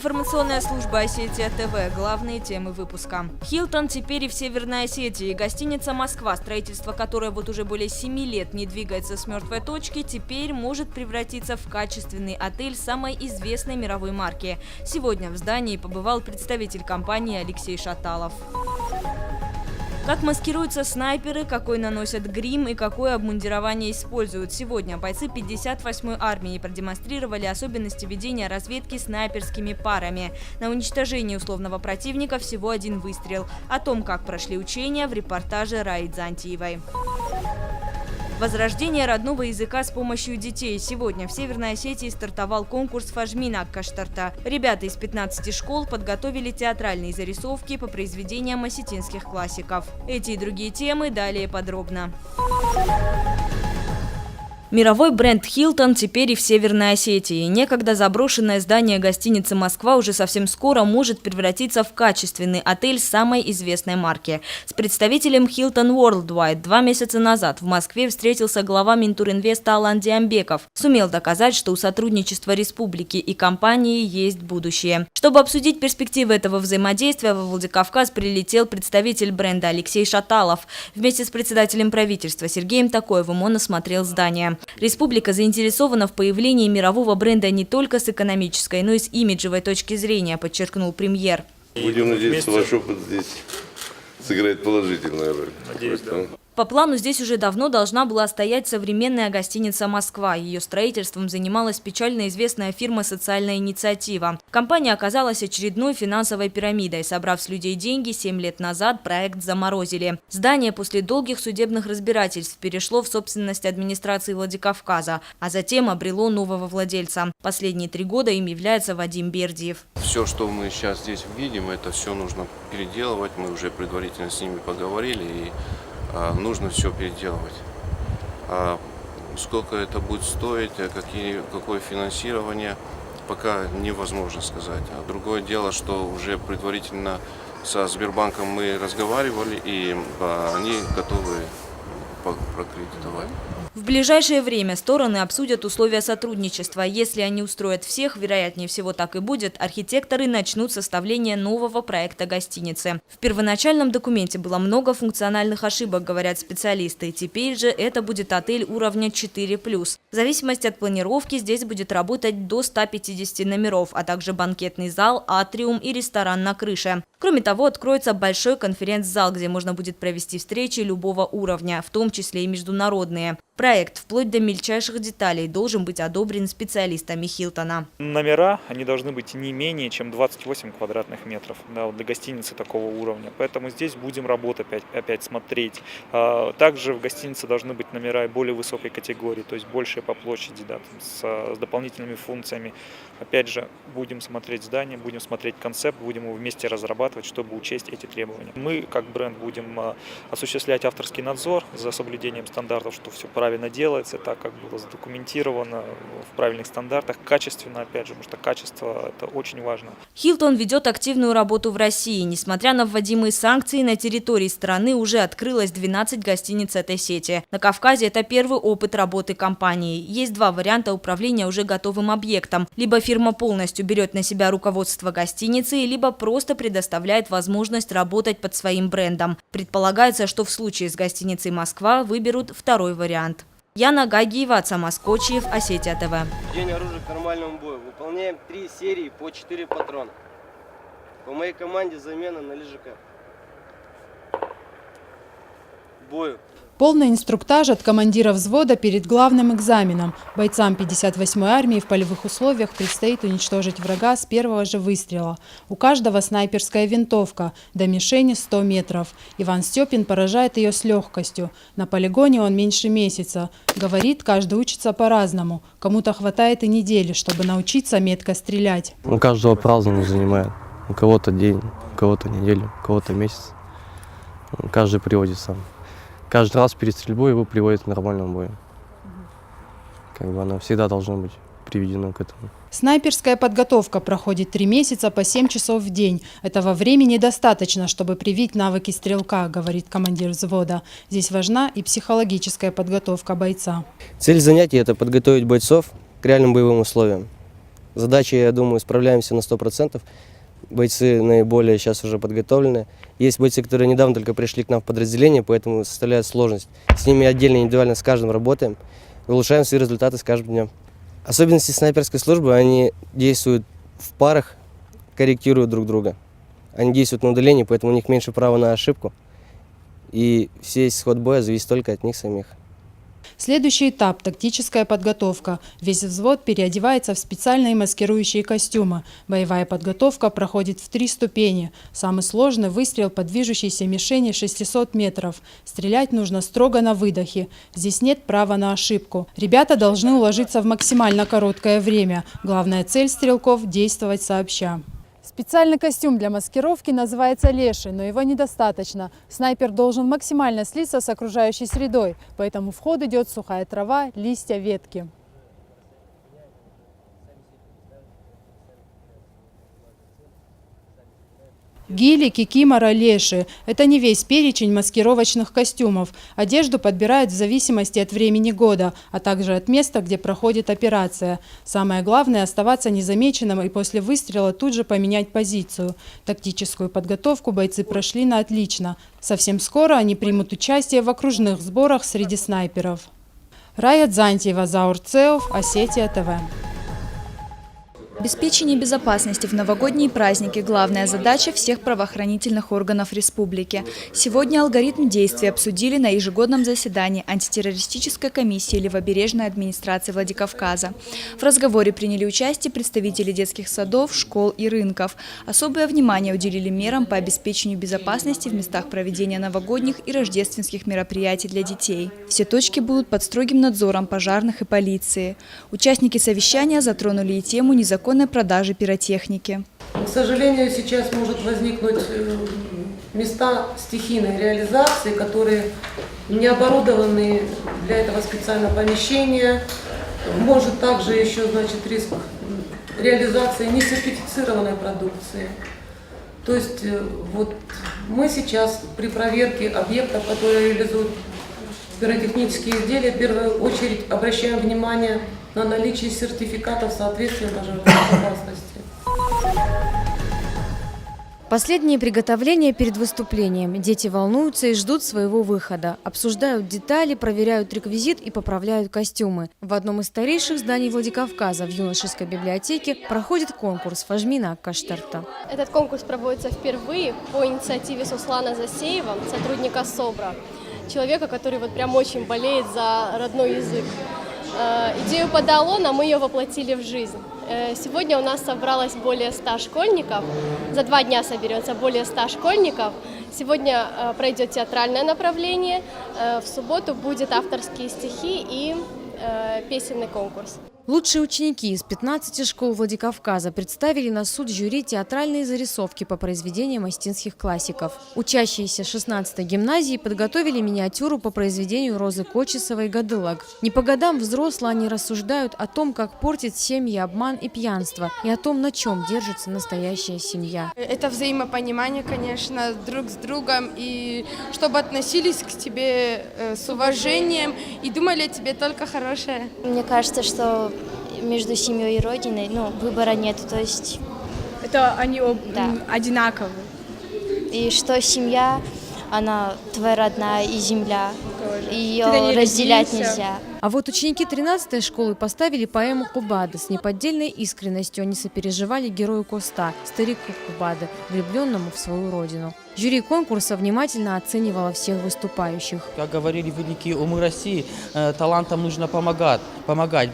Информационная служба Осетия ТВ. Главные темы выпуска. Хилтон теперь и в Северной Осетии. Гостиница «Москва», строительство которой вот уже более 7 лет не двигается с мертвой точки, теперь может превратиться в качественный отель самой известной мировой марки. Сегодня в здании побывал представитель компании Алексей Шаталов. Как маскируются снайперы, какой наносят грим и какое обмундирование используют. Сегодня бойцы 58-й армии продемонстрировали особенности ведения разведки снайперскими парами. На уничтожение условного противника всего один выстрел. О том, как прошли учения, в репортаже Раи Дзантиевой. Возрождение родного языка с помощью детей. Сегодня в Северной Осетии стартовал конкурс «Фажмина Каштарта». Ребята из 15 школ подготовили театральные зарисовки по произведениям осетинских классиков. Эти и другие темы далее подробно. Мировой бренд «Хилтон» теперь и в Северной Осетии. Некогда заброшенное здание гостиницы «Москва» уже совсем скоро может превратиться в качественный отель самой известной марки. С представителем «Хилтон Worldwide» 2 месяца назад в Москве встретился глава Минтуринвеста Алан Диамбеков. Сумел доказать, что у сотрудничества республики и компании есть будущее. Чтобы обсудить перспективы этого взаимодействия, во Владикавказ прилетел представитель бренда Алексей Шаталов. Вместе с председателем правительства Сергеем Токоевым он осмотрел здание. Республика заинтересована в появлении мирового бренда не только с экономической, но и с имиджевой точки зрения, подчеркнул премьер. Будем надеяться, ваш опыт здесь сыграет положительную роль. Надеюсь, да. По плану здесь уже давно должна была стоять современная гостиница «Москва». Ее строительством занималась печально известная фирма «Социальная инициатива». Компания оказалась очередной финансовой пирамидой. Собрав с людей деньги, 7 лет назад проект заморозили. Здание после долгих судебных разбирательств перешло в собственность администрации Владикавказа, а затем обрело нового владельца. Последние 3 года им является Вадим Бердиев. Все, что мы сейчас здесь видим, это все нужно переделывать. Мы уже предварительно с ними поговорили и нужно все переделывать. Сколько это будет стоить, какое финансирование, пока невозможно сказать. А другое дело, что уже предварительно со Сбербанком мы разговаривали, и они готовы прокредитовать. В ближайшее время стороны обсудят условия сотрудничества. Если они устроят всех, вероятнее всего так и будет, архитекторы начнут составление нового проекта гостиницы. В первоначальном документе было много функциональных ошибок, говорят специалисты. Теперь же это будет отель уровня 4+. В зависимости от планировки здесь будет работать до 150 номеров, а также банкетный зал, атриум и ресторан на крыше. Кроме того, откроется большой конференц-зал, где можно будет провести встречи любого уровня, в том числе и международные. Проект вплоть до мельчайших деталей должен быть одобрен специалистами Хилтона. Номера, они должны быть не менее, чем 28 квадратных метров, да, вот для гостиницы такого уровня. Поэтому здесь будем работать, опять смотреть. Также в гостинице должны быть номера более высокой категории, то есть большие по площади, да, с дополнительными функциями. Опять же, будем смотреть здание, будем смотреть концепт, будем его вместе разрабатывать, чтобы учесть эти требования. Мы, как бренд, будем осуществлять авторский надзор за соблюдением стандартов, что все правильно делается, так как было задокументировано в правильных стандартах, качественно, опять же, потому что качество – это очень важно. Хилтон ведет активную работу в России. Несмотря на вводимые санкции, на территории страны уже открылось 12 гостиниц этой сети. На Кавказе это первый опыт работы компании. Есть 2 варианта управления уже готовым объектом. Либо фирма полностью берет на себя руководство гостиницы, либо просто предоставляет возможность работать под своим брендом. Предполагается, что в случае с гостиницей «Москва» выберут второй вариант. Яна Гагиева, Самас Кочиев, Осетия ТВ. День оружия к нормальному бою. Выполняем 3 серии по 4 патрона. По моей команде замена на лежака. Бою. Полный инструктаж от командира взвода перед главным экзаменом. Бойцам 58-й армии в полевых условиях предстоит уничтожить врага с первого же выстрела. У каждого снайперская винтовка, до мишени 100 метров. Иван Степин поражает ее с легкостью. На полигоне он меньше месяца. Говорит, каждый учится по-разному. Кому-то хватает и недели, чтобы научиться метко стрелять. У каждого по-разному занимает. У кого-то день, у кого-то неделю, у кого-то месяц. Каждый приводит сам. Каждый раз перед стрельбой его приводят к нормальному бою. Как бы оно всегда должно быть приведено к этому. Снайперская подготовка проходит 3 месяца по 7 часов в день. Этого времени достаточно, чтобы привить навыки стрелка, говорит командир взвода. Здесь важна и психологическая подготовка бойца. Цель занятий – это подготовить бойцов к реальным боевым условиям. Задачи, я думаю, справляемся на 100%. Бойцы наиболее сейчас уже подготовлены. Есть бойцы, которые недавно только пришли к нам в подразделение, поэтому составляет сложность. С ними отдельно, индивидуально с каждым работаем, улучшаем свои результаты с каждым днем. Особенности снайперской службы, они действуют в парах, корректируют друг друга. Они действуют на удалении, поэтому у них меньше права на ошибку. И весь исход боя зависит только от них самих. Следующий этап – тактическая подготовка. Весь взвод переодевается в специальные маскирующие костюмы. Боевая подготовка проходит в 3 ступени. Самый сложный – выстрел по движущейся мишени 600 метров. Стрелять нужно строго на выдохе. Здесь нет права на ошибку. Ребята должны уложиться в максимально короткое время. Главная цель стрелков – действовать сообща. Специальный костюм для маскировки называется леший, но его недостаточно. Снайпер должен максимально слиться с окружающей средой, поэтому в ход идет сухая трава, листья, ветки. Гили, кикимора, леши – это не весь перечень маскировочных костюмов. Одежду подбирают в зависимости от времени года, а также от места, где проходит операция. Самое главное – оставаться незамеченным и после выстрела тут же поменять позицию. Тактическую подготовку бойцы прошли на отлично. Совсем скоро они примут участие в окружных сборах среди снайперов. Рая Дзантьева, Заур Цеов, Осетия ТВ. Обеспечение безопасности в новогодние праздники – главная задача всех правоохранительных органов республики. Сегодня алгоритм действий обсудили на ежегодном заседании антитеррористической комиссии Левобережной администрации Владикавказа. В разговоре приняли участие представители детских садов, школ и рынков. Особое внимание уделили мерам по обеспечению безопасности в местах проведения новогодних и рождественских мероприятий для детей. Все точки будут под строгим надзором пожарных и полиции. Участники совещания затронули и тему незаконной продажи пиротехники. К сожалению, сейчас может возникнуть места стихийной реализации, которые не оборудованы для этого специально помещения. Может также еще, риск реализации несертифицированной продукции. То есть мы сейчас при проверке объектов, которые реализуют пиротехнические изделия, в первую очередь обращаем внимание на наличие сертификатов соответствия пожарной безопасности. Последние приготовления перед выступлением. Дети волнуются и ждут своего выхода. Обсуждают детали, проверяют реквизит и поправляют костюмы. В одном из старейших зданий Владикавказа, в юношеской библиотеке, проходит конкурс «Фажмина Каштарта». Этот конкурс проводится впервые по инициативе Суслана Засеева, сотрудника СОБРа, человека, который прям очень болеет за родной язык. Идею подал он, а мы ее воплотили в жизнь. Сегодня у нас собралось более 100 школьников, за 2 дня соберется более 100 школьников. Сегодня пройдет театральное направление, в субботу будет авторские стихи и песенный конкурс. Лучшие ученики из 15 школ Владикавказа представили на суд жюри театральные зарисовки по произведениям остинских классиков. Учащиеся 16-й гимназии подготовили миниатюру по произведению Розы Кочесовой «Гадылок». Не по годам взрослые они рассуждают о том, как портит семьи обман и пьянство, и о том, на чем держится настоящая семья. Это взаимопонимание, конечно, друг с другом, и чтобы относились к тебе с уважением и думали о тебе только хорошее. Мне кажется, что между семьей и родиной, выбора нет, то есть... Это они одинаковы. И что семья, она твоя родная и земля, ее разделять нельзя. А вот ученики 13-й школы поставили поэму Кубады. С неподдельной искренностью они сопереживали герою Коста, старику Кубады, влюбленному в свою родину. Жюри конкурса внимательно оценивало всех выступающих. Как говорили великие умы России, талантам нужно помогать,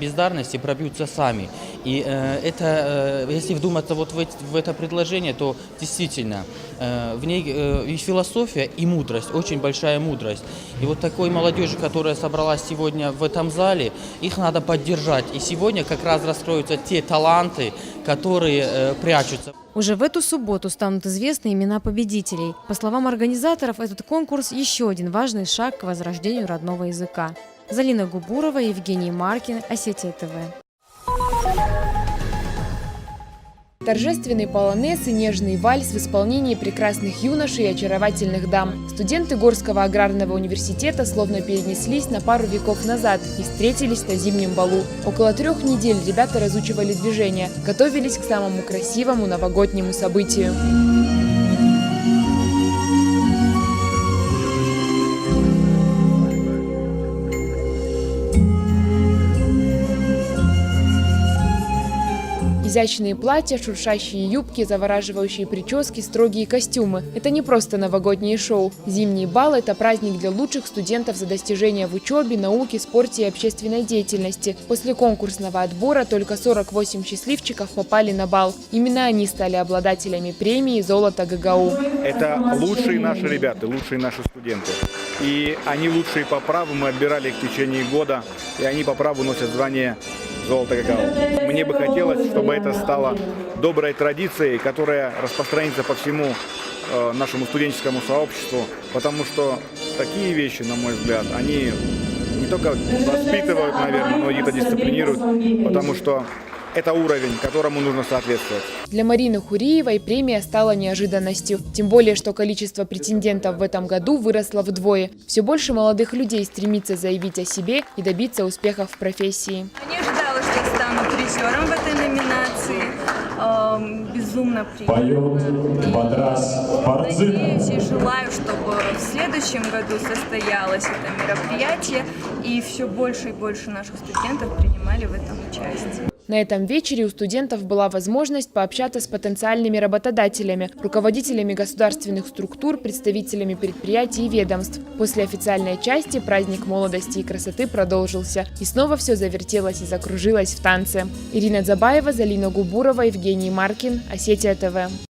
бездарности пробьются сами. И если вдуматься в это предложение, то действительно в ней и философия, и мудрость, очень большая мудрость. И такой молодежи, которая собралась сегодня в этом зале, их надо поддержать. И сегодня как раз раскроются те таланты, которые прячутся. Уже в эту субботу станут известны имена победителей. По словам организаторов, этот конкурс – еще один важный шаг к возрождению родного языка. Залина Губурова, Евгений Маркин, Осетия ТВ. Торжественный полонез и нежный вальс в исполнении прекрасных юношей и очаровательных дам. Студенты Горского аграрного университета словно перенеслись на пару веков назад и встретились на зимнем балу. Около 3 недель ребята разучивали движения, готовились к самому красивому новогоднему событию. Изящные платья, шуршащие юбки, завораживающие прически, строгие костюмы. Это не просто новогоднее шоу. Зимний бал – это праздник для лучших студентов за достижения в учебе, науке, спорте и общественной деятельности. После конкурсного отбора только 48 счастливчиков попали на бал. Именно они стали обладателями премии «Золото ГГУ». Это лучшие наши ребята, лучшие наши студенты. И они лучшие по праву, мы отбирали их в течение года, и они по праву носят звание «Золото ГГУ». Мне бы хотелось, чтобы это стало доброй традицией, которая распространится по всему нашему студенческому сообществу, потому что такие вещи, на мой взгляд, они не только воспитывают, наверное, но и это дисциплинируют, потому что это уровень, которому нужно соответствовать. Для Марины Хуриевой премия стала неожиданностью. Тем более, что количество претендентов в этом году выросло вдвое. Все больше молодых людей стремится заявить о себе и добиться успехов в профессии. Не ожидала, что стану призером в этой номинации. Безумно приятно. Надеюсь и желаю, чтобы в следующем году состоялось это мероприятие и все больше и больше наших студентов принимали в этом участие. На этом вечере у студентов была возможность пообщаться с потенциальными работодателями, руководителями государственных структур, представителями предприятий и ведомств. После официальной части праздник молодости и красоты продолжился. И снова все завертелось и закружилось в танце. Ирина Дзабаева, Залина Губурова, Евгений Маркин, Осетия ТВ.